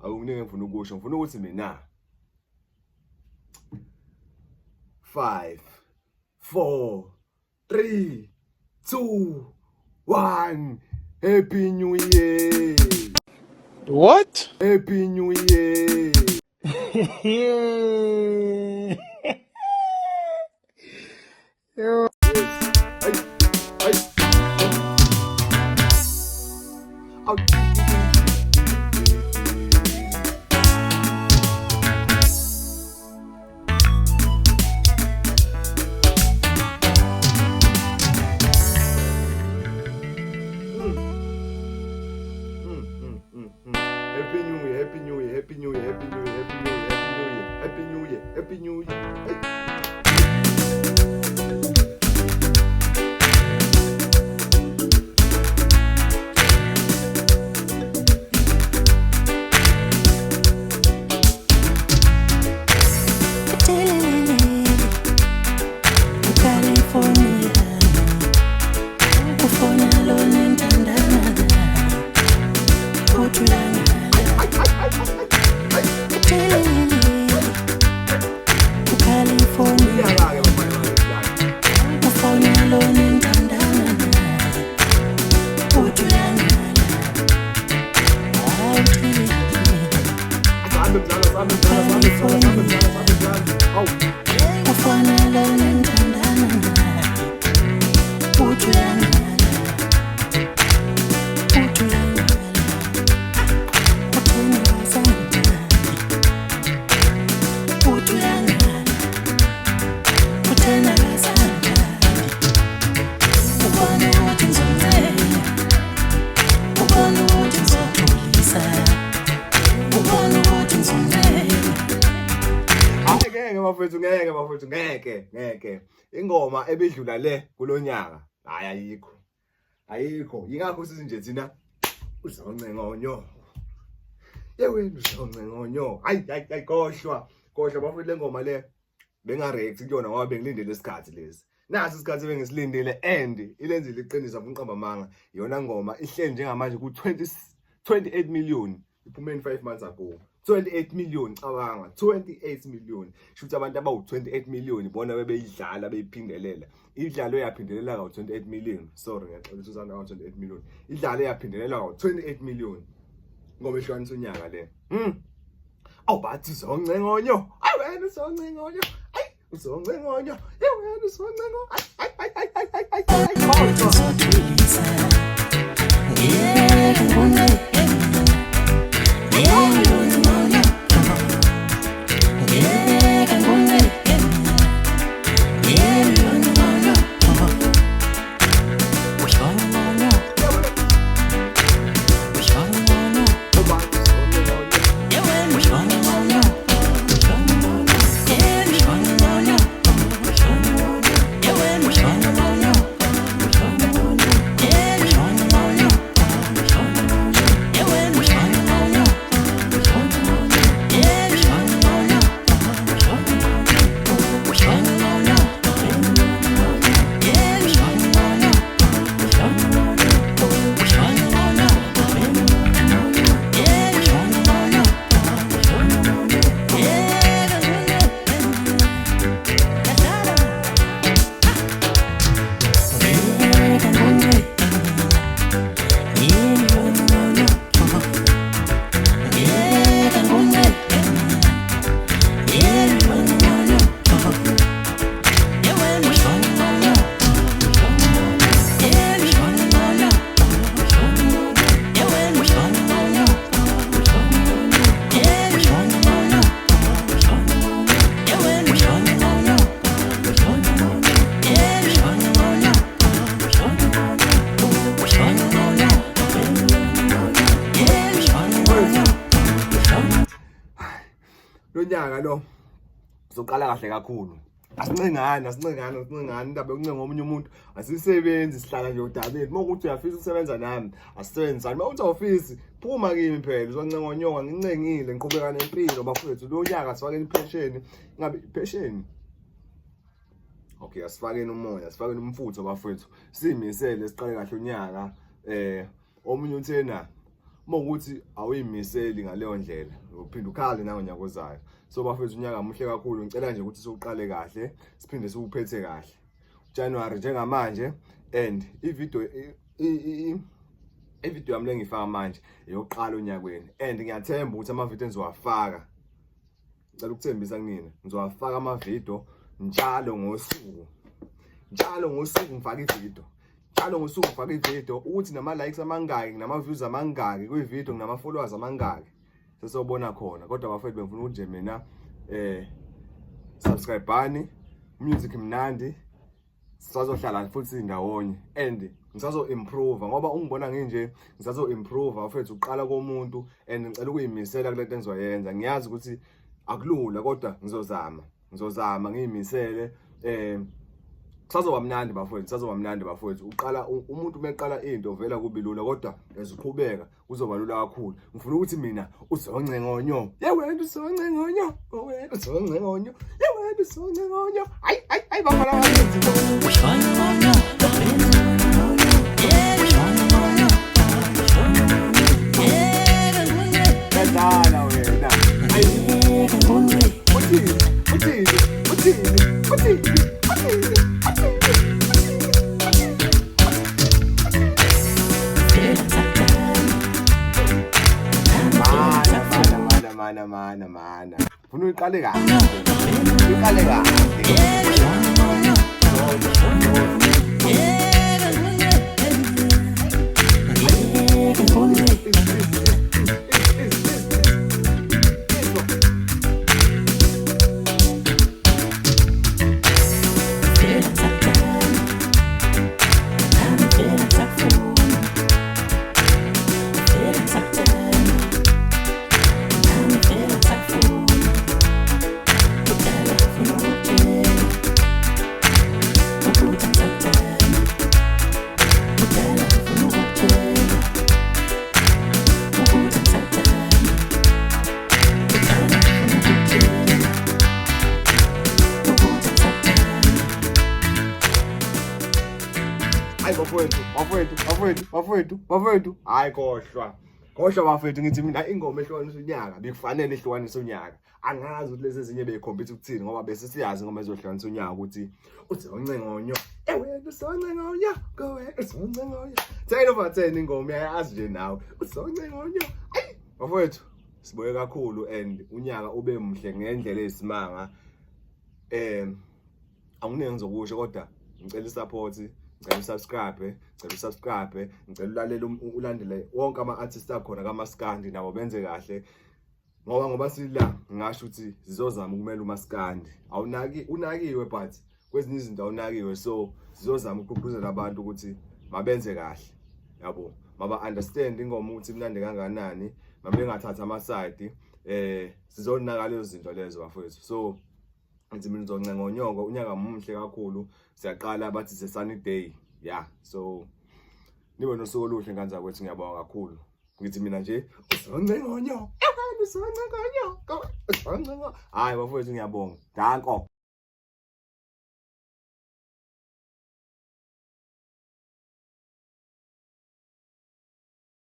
awunginike ngifuna ukusho ngifuna ukuthi mina 5 4 3 2 1 Happy New Year. What? Happy New Year. Yo. Happy New Year, Happy New Year, Happy New Year, Happy New Year, Happy New Year, Happy New Year, Happy New Year, Happy New Year. Bafethu ngeke ingoma ebidlula le kulonyaka hayi ayikho yingakho sithi nje thina uzoncengonyo yewena uzoncengonyo hayi koshwa bafethu le ngoma le bengareact kuyona ngoba bengilindele isikhathi lesi nasi isikhathi bengisilindele and ilenzile iqiniso afunqamba amanga yona ngoma ihleli njengamanje ku 28 million iphumeni 5 months ago 28 million cabanga 28 million shuthi abantu abawu 28 million bona bebeyidlala beyiphindelela idlalo yaphindelela ka 28 million sorry ngiyaxolisa usana ka 28 million idlalo yaphindelela ka 28 million ngoba ehlanisa unyaka le awubathi zoncengonyo wena uzoncengonyo uzoncengonyo wena uzoncengonyo lonyaka lo uzoqala kahle kakhulu asincengana indaba yokuncenga omunye umuntu asisebenzi sihlala nje udabeni mokuthi uyafisa ukusebenza nami asisebenzisani mawuthi awufisi phuma kimi phela uzoncenga onyonga ngincengile ngiqhubeka nempilo bafethu lo nyaka sifakeni iphesheni ngabe iphesheni okay asifakeni umoya asifakeni umfutho bafethu simisele siqale kahle unyaka omunye uthena Mawukuthi awuyimiseli ngaleyo ndlela uphinde ukhale nangonyaka ozayo. So bafethu unyaka muhle kakhulu, ngicela nje ukuthi siuqale kahle siphinde siuphethe kahle January njengamanje. And ivideo yami lengifaka manje eyokuqala onyakweni, and ngiyathemba ukuthi amavideo engizowafaka, ngicela ukuthembisa kunina, ngizowafaka amavideo njalo ngosuku ngifaka ivideo, njalo ngosuku ngifaka ivideo, ukuthi nama likes amangaki nama views amangaki kwivideo nama followers amangaki sesobona khona. Kodwa bafethu bengifuna ukuthi nje mina subscribe bani, music mnandi, sisazohlala futhi ndawonye, and ngisazo improve ngoba ungibona nginje ngisazo improve bafethu uqala komuntu, and ngicela ukuyimisela kulento engizoyenza. Ngiyazi ukuthi akulula kodwa ngizozama ngiyimisele. Kusazoba mnandi bafowethu, uqala umuntu meqala into vela kubilula, kodwa eziqhubeka kuzoba lula kakhulu. Ngifuna ukuthi mina uzonce ngonyo, wena uzonce ngonyo, wena uzonce ngonyo, wena uzonce ngonyo. Hayi bafana bathi Dala wena. Mana. Funa uqale kahle. Bafethu, hayi khohlwa bafethu, ngithi mina ingoma ehlukanisa unyaka bekufanele ehlukanisa unyaka. Angazi ukuthi lezi ezinye beyicompete ukuthini ngoba bese siyazi ingoma ezohlukanisa unyaka ukuthi uzonce ngonyo, wena uzonce ngonyo, wena uzonce ngonyo. 10/10 ingoma uyayazi nje nawe, uzonce ngonyo. Bafethu siboye kakhulu, and unyaka ube muhle ngendlela eyisimanga. Angune ngizokusho kodwa ngicela support, ngicela subscribe, ngicela ulalela ulandele wonke ama-artists akhona kaMaskandi, nabo benze kahle ngoba sila ngisho ukuthi sizozama ukumela uMaskandi. Unakiwe but kwezinye izinto awunakiwe, so sizozama ukugqugquzela abantu ukuthi mabenze kahle, yabo, maba understand ingoma ukuthi imnandi kanganani, mabengathatha ama-side. Sizonaka lezo zinto lezo bafethu. So ngithi mina uzonce ngonyoko, unyaka muhle kakhulu, siyaqala bathi it's a sunny day, so nibe nosuku oluhle kanza kwethu, ngiyabonga kakhulu. Ngithi mina nje uzonce ngonyo, uzonce ngonyo, hayi bafowethu ngiyabonga, danko.